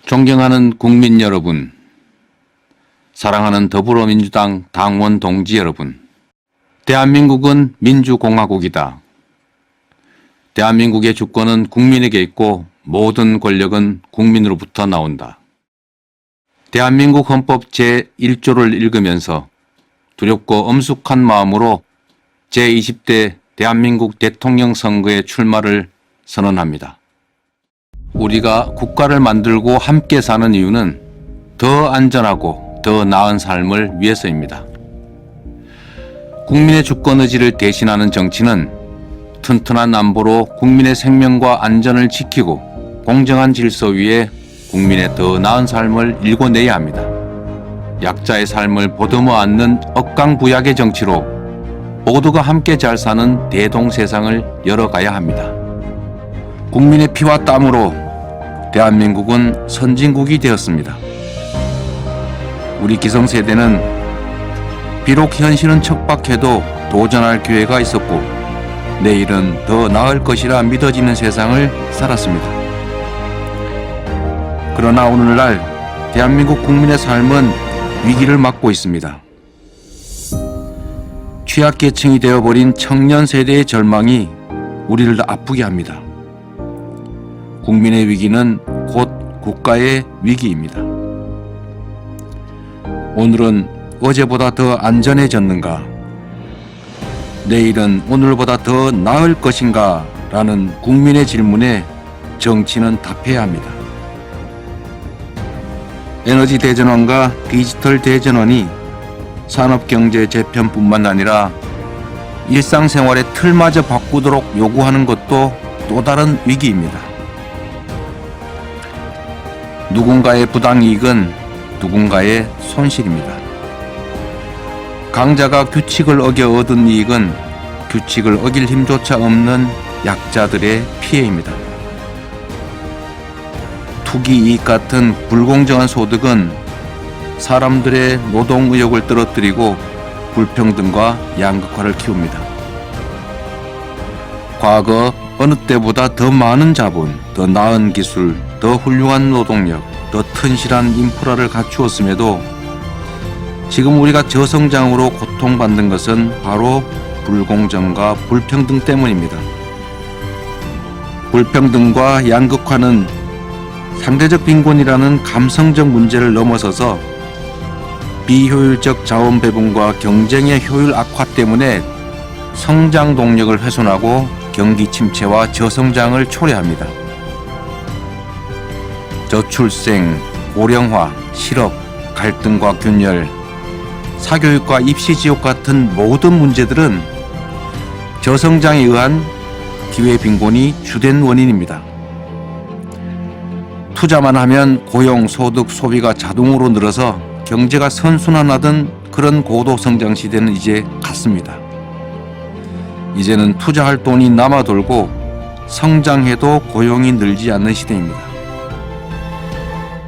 존경하는 국민 여러분, 사랑하는 더불어민주당 당원 동지 여러분, 대한민국은 민주공화국이다. 대한민국의 주권은 국민에게 있고 모든 권력은 국민으로부터 나온다. 대한민국 헌법 제1조를 읽으면서 두렵고 엄숙한 마음으로 제20대 대한민국 대통령 선거에 출마를 선언합니다. 우리가 국가를 만들고 함께 사는 이유는 더 안전하고 더 나은 삶을 위해서입니다. 국민의 주권 의지를 대신하는 정치는 튼튼한 안보로 국민의 생명과 안전을 지키고 공정한 질서 위에 국민의 더 나은 삶을 일궈내야 합니다. 약자의 삶을 보듬어 안는 억강부약의 정치로 모두가 함께 잘 사는 대동세상을 열어가야 합니다. 국민의 피와 땀으로 대한민국은 선진국이 되었습니다. 우리 기성세대는 비록 현실은 척박해도 도전할 기회가 있었고 내일은 더 나을 것이라 믿어지는 세상을 살았습니다. 그러나 오늘날 대한민국 국민의 삶은 위기를 맞고 있습니다. 취약계층이 되어버린 청년 세대의 절망이 우리를 아프게 합니다. 국민의 위기는 곧 국가의 위기입니다. 오늘은 어제보다 더 안전해졌는가? 내일은 오늘보다 더 나을 것인가? 라는 국민의 질문에 정치는 답해야 합니다. 에너지 대전환과 디지털 대전환이 산업경제 재편뿐만 아니라 일상생활의 틀마저 바꾸도록 요구하는 것도 또 다른 위기입니다. 누군가의 부당이익은 누군가의 손실입니다. 강자가 규칙을 어겨 얻은 이익은 규칙을 어길 힘조차 없는 약자들의 피해입니다. 투기 이익 같은 불공정한 소득은 사람들의 노동 의욕을 떨어뜨리고 불평등과 양극화를 키웁니다. 과거 어느 때보다 더 많은 자본, 더 나은 기술, 더 훌륭한 노동력, 더 튼실한 인프라를 갖추었음에도 지금 우리가 저성장으로 고통받는 것은 바로 불공정과 불평등 때문입니다. 불평등과 양극화는 상대적 빈곤이라는 감성적 문제를 넘어서서 비효율적 자원 배분과 경쟁의 효율 악화 때문에 성장 동력을 훼손하고 경기 침체와 저성장을 초래합니다. 저출생, 고령화, 실업, 갈등과 균열, 사교육과 입시 지옥 같은 모든 문제들은 저성장에 의한 기회 빈곤이 주된 원인입니다. 투자만 하면 고용, 소득, 소비가 자동으로 늘어서 경제가 선순환하던 그런 고도 성장 시대는 이제 갔습니다. 이제는 투자할 돈이 남아 돌고 성장해도 고용이 늘지 않는 시대입니다.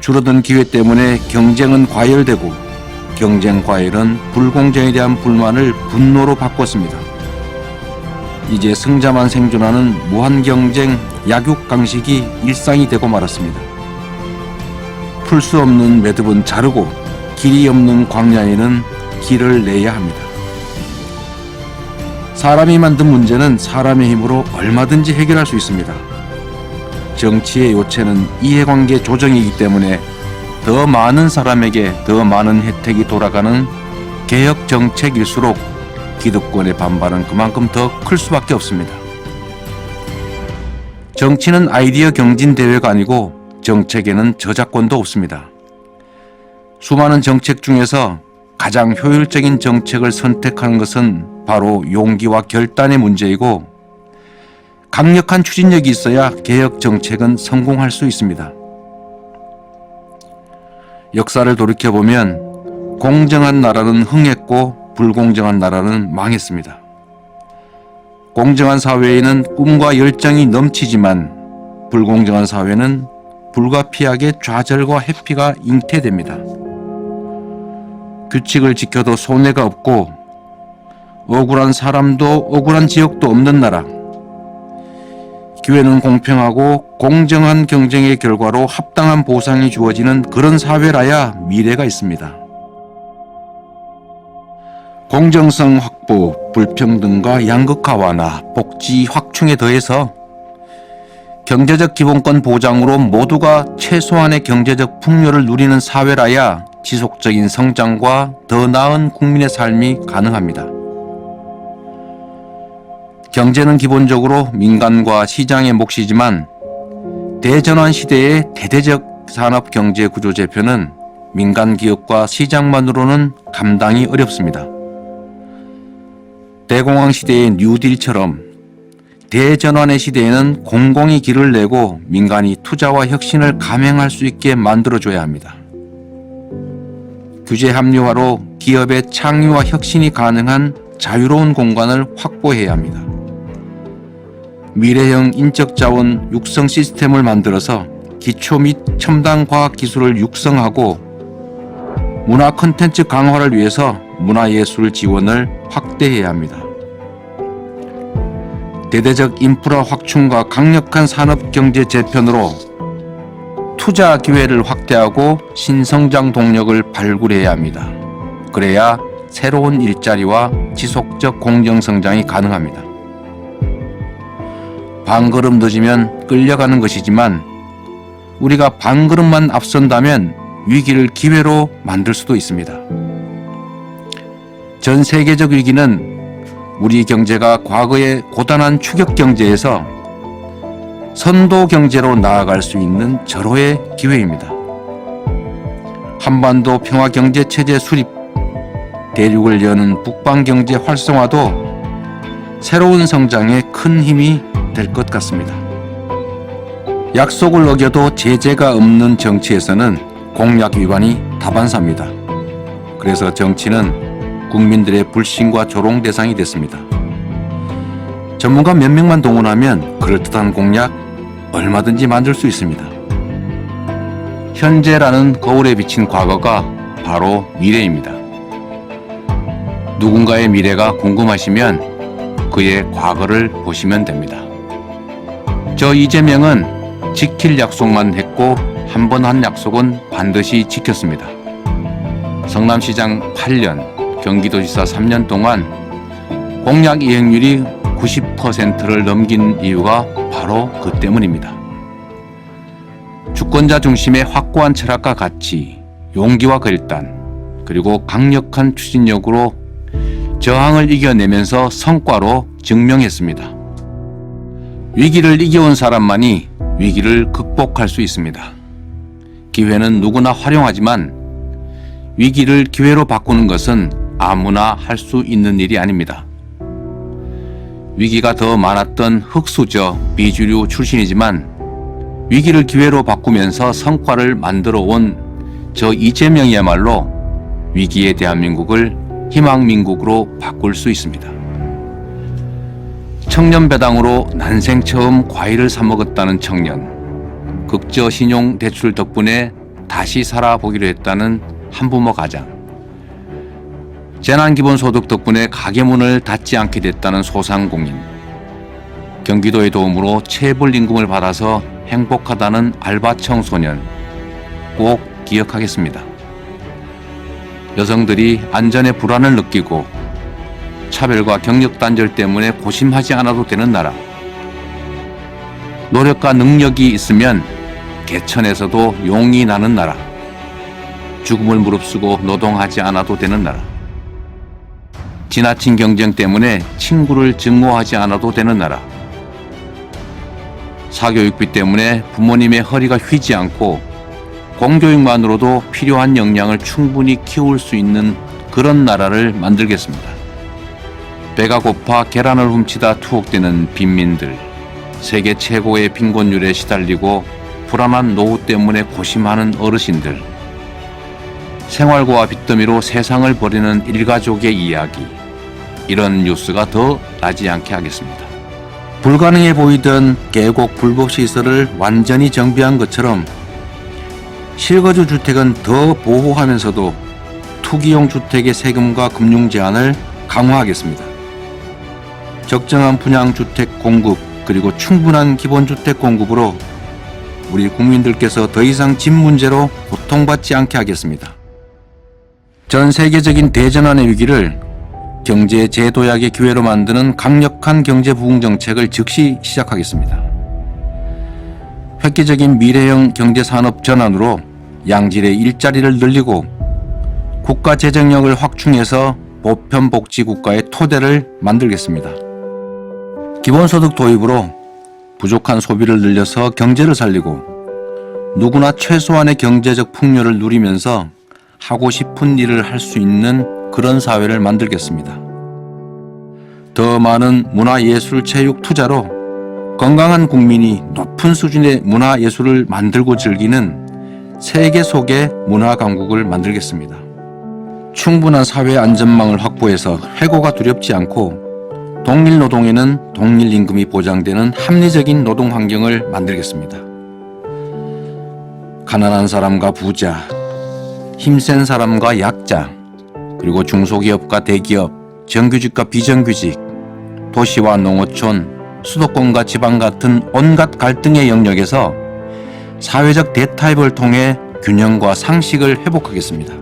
줄어든 기회 때문에 경쟁은 과열되고 경쟁 과열은 불공정에 대한 불만을 분노로 바꿨습니다. 이제 승자만 생존하는 무한경쟁 약육강식이 일상이 되고 말았습니다. 풀 수 없는 매듭은 자르고 길이 없는 광야에는 길을 내야 합니다. 사람이 만든 문제는 사람의 힘으로 얼마든지 해결할 수 있습니다. 정치의 요체는 이해관계 조정이기 때문에 더 많은 사람에게 더 많은 혜택이 돌아가는 개혁 정책일수록 기득권의 반발은 그만큼 더 클 수밖에 없습니다. 정치는 아이디어 경진 대회가 아니고 정책에는 저작권도 없습니다. 수많은 정책 중에서 가장 효율적인 정책을 선택하는 것은 바로 용기와 결단의 문제이고 강력한 추진력이 있어야 개혁 정책은 성공할 수 있습니다. 역사를 돌이켜보면 공정한 나라는 흥했고 불공정한 나라는 망했습니다. 공정한 사회에는 꿈과 열정이 넘치지만 불공정한 사회는 불가피하게 좌절과 회피가 잉태됩니다. 규칙을 지켜도 손해가 없고 억울한 사람도 억울한 지역도 없는 나라. 기회는 공평하고 공정한 경쟁의 결과로 합당한 보상이 주어지는 그런 사회라야 미래가 있습니다. 공정성 확보, 불평등과 양극화 완화, 복지 확충에 더해서 경제적 기본권 보장으로 모두가 최소한의 경제적 풍요를 누리는 사회라야 지속적인 성장과 더 나은 국민의 삶이 가능합니다. 경제는 기본적으로 민간과 시장의 몫이지만 대전환 시대의 대대적 산업 경제 구조 재편은 민간 기업과 시장만으로는 감당이 어렵습니다. 대공황 시대의 뉴딜처럼 대전환의 시대에는 공공이 길을 내고 민간이 투자와 혁신을 감행할 수 있게 만들어줘야 합니다. 규제 합리화로 기업의 창의와 혁신이 가능한 자유로운 공간을 확보해야 합니다. 미래형 인적자원 육성 시스템을 만들어서 기초 및 첨단 과학 기술을 육성하고 문화 콘텐츠 강화를 위해서 문화예술 지원을 확대해야 합니다. 대대적 인프라 확충과 강력한 산업경제 재편으로 투자 기회를 확대하고 신성장 동력을 발굴해야 합니다. 그래야 새로운 일자리와 지속적 공정성장이 가능합니다. 반걸음 늦으면 끌려가는 것이지만 우리가 반걸음만 앞선다면 위기를 기회로 만들 수도 있습니다. 전 세계적 위기는 우리 경제가 과거의 고단한 추격 경제에서 선도 경제로 나아갈 수 있는 절호의 기회입니다. 한반도 평화 경제 체제 수립, 대륙을 여는 북방 경제 활성화도 새로운 성장에 큰 힘이 될 것 같습니다. 약속을 어겨도 제재가 없는 정치에서는 공약 위반이 다반사입니다. 그래서 정치는 국민들의 불신과 조롱 대상이 됐습니다. 전문가 몇 명만 동원하면 그럴듯한 공약 얼마든지 만들 수 있습니다. 현재라는 거울에 비친 과거가 바로 미래입니다. 누군가의 미래가 궁금하시면 그의 과거를 보시면 됩니다. 저 이재명은 지킬 약속만 했고 한 번 한 약속은 반드시 지켰습니다. 성남시장 8년, 경기도지사 3년 동안 공약 이행률이 90%를 넘긴 이유가 바로 그 때문입니다. 주권자 중심의 확고한 철학과 가치, 용기와 결단, 그리고 강력한 추진력으로 저항을 이겨내면서 성과로 증명했습니다. 위기를 이겨온 사람만이 위기를 극복할 수 있습니다. 기회는 누구나 활용하지만 위기를 기회로 바꾸는 것은 아무나 할 수 있는 일이 아닙니다. 위기가 더 많았던 흑수저 비주류 출신이지만 위기를 기회로 바꾸면서 성과를 만들어 온 저 이재명이야말로 위기의 대한민국을 희망민국으로 바꿀 수 있습니다. 청년배당으로 난생 처음 과일을 사 먹었다는 청년, 극저 신용대출 덕분에 다시 살아보기로 했다는 한부모 가장, 재난기본소득 덕분에 가게 문을 닫지 않게 됐다는 소상공인, 경기도의 도움으로 체불임금을 받아서 행복하다는 알바 청소년 꼭 기억하겠습니다. 여성들이 안전에 불안을 느끼고 차별과 경력 단절 때문에 고심하지 않아도 되는 나라, 노력과 능력이 있으면 개천에서도 용이 나는 나라, 죽음을 무릅쓰고 노동하지 않아도 되는 나라, 지나친 경쟁 때문에 친구를 증오하지 않아도 되는 나라, 사교육비 때문에 부모님의 허리가 휘지 않고 공교육만으로도 필요한 역량을 충분히 키울 수 있는 그런 나라를 만들겠습니다. 배가 고파 계란을 훔치다 투옥되는 빈민들, 세계 최고의 빈곤율에 시달리고 불안한 노후 때문에 고심하는 어르신들, 생활고와 빚더미로 세상을 버리는 일가족의 이야기, 이런 뉴스가 더 나지 않게 하겠습니다. 불가능해 보이던 계곡 불법 시설을 완전히 정비한 것처럼 실거주 주택은 더 보호하면서도 투기용 주택의 세금과 금융 제한을 강화하겠습니다. 적정한 분양주택 공급 그리고 충분한 기본주택 공급으로 우리 국민들께서 더 이상 집 문제로 고통받지 않게 하겠습니다. 전 세계적인 대전환의 위기를 경제 재도약의 기회로 만드는 강력한 경제 부흥 정책을 즉시 시작하겠습니다. 획기적인 미래형 경제산업 전환으로 양질의 일자리를 늘리고 국가 재정력을 확충해서 보편복지 국가의 토대를 만들겠습니다. 기본소득 도입으로 부족한 소비를 늘려서 경제를 살리고 누구나 최소한의 경제적 풍요를 누리면서 하고 싶은 일을 할 수 있는 그런 사회를 만들겠습니다. 더 많은 문화예술 체육 투자로 건강한 국민이 높은 수준의 문화예술을 만들고 즐기는 세계 속의 문화 강국을 만들겠습니다. 충분한 사회 안전망을 확보해서 해고가 두렵지 않고 동일 노동에는 동일 임금이 보장되는 합리적인 노동 환경을 만들겠습니다. 가난한 사람과 부자, 힘센 사람과 약자, 그리고 중소기업과 대기업, 정규직과 비정규직, 도시와 농어촌, 수도권과 지방 같은 온갖 갈등의 영역에서 사회적 대타협을 통해 균형과 상식을 회복하겠습니다.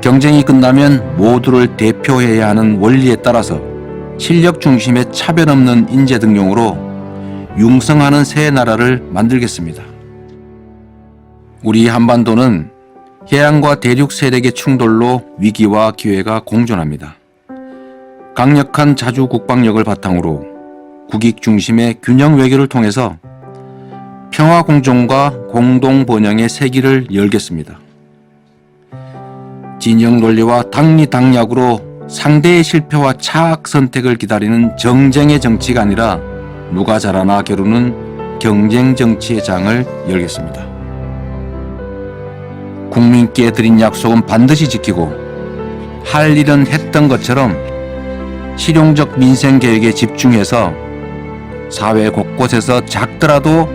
경쟁이 끝나면 모두를 대표해야 하는 원리에 따라서 실력 중심의 차별 없는 인재 등용으로 융성하는 새 나라를 만들겠습니다. 우리 한반도는 해양과 대륙 세력의 충돌로 위기와 기회가 공존합니다. 강력한 자주 국방력을 바탕으로 국익 중심의 균형 외교를 통해서 평화 공존과 공동 번영의 세기를 열겠습니다. 진영 논리와 당리당략으로 상대의 실패와 차악 선택을 기다리는 정쟁의 정치가 아니라 누가 잘하나 겨루는 경쟁 정치의 장을 열겠습니다. 국민께 드린 약속은 반드시 지키고 할 일은 했던 것처럼 실용적 민생 계획에 집중해서 사회 곳곳에서 작더라도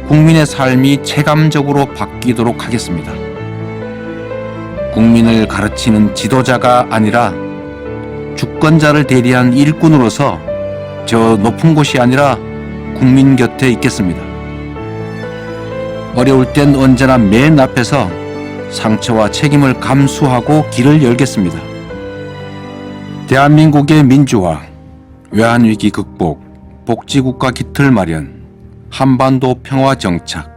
국민의 삶이 체감적으로 바뀌도록 하겠습니다. 국민을 가르치는 지도자가 아니라 주권자를 대리한 일꾼으로서 저 높은 곳이 아니라 국민 곁에 있겠습니다. 어려울 땐 언제나 맨 앞에서 상처와 책임을 감수하고 길을 열겠습니다. 대한민국의 민주화, 외환위기 극복, 복지국가 기틀 마련, 한반도 평화 정착,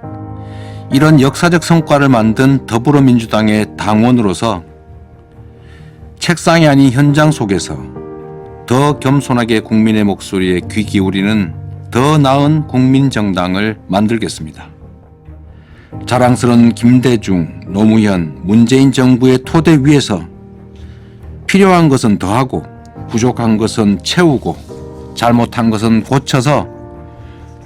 이런 역사적 성과를 만든 더불어민주당의 당원으로서 책상이 아닌 현장 속에서 더 겸손하게 국민의 목소리에 귀 기울이는 더 나은 국민정당을 만들겠습니다. 자랑스러운 김대중, 노무현, 문재인 정부의 토대 위에서 필요한 것은 더하고 부족한 것은 채우고 잘못한 것은 고쳐서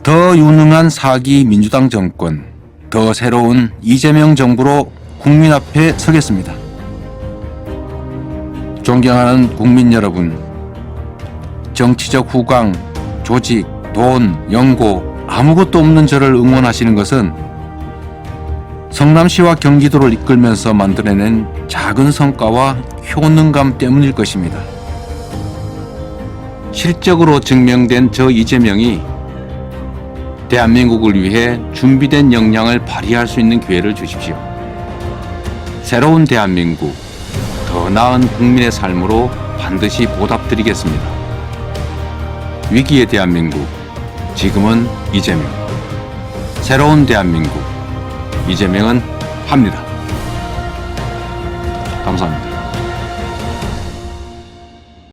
더 유능한 4기 민주당 정권, 더 새로운 이재명 정부로 국민 앞에 서겠습니다. 존경하는 국민 여러분, 정치적 후광, 조직, 돈, 연고 아무것도 없는 저를 응원하시는 것은 성남시와 경기도를 이끌면서 만들어낸 작은 성과와 효능감 때문일 것입니다. 실적으로 증명된 저 이재명이 대한민국을 위해 준비된 역량을 발휘할 수 있는 기회를 주십시오. 새로운 대한민국, 더 나은 국민의 삶으로 반드시 보답드리겠습니다. 위기의 대한민국, 지금은 이재명. 새로운 대한민국, 이재명은 합니다. 감사합니다.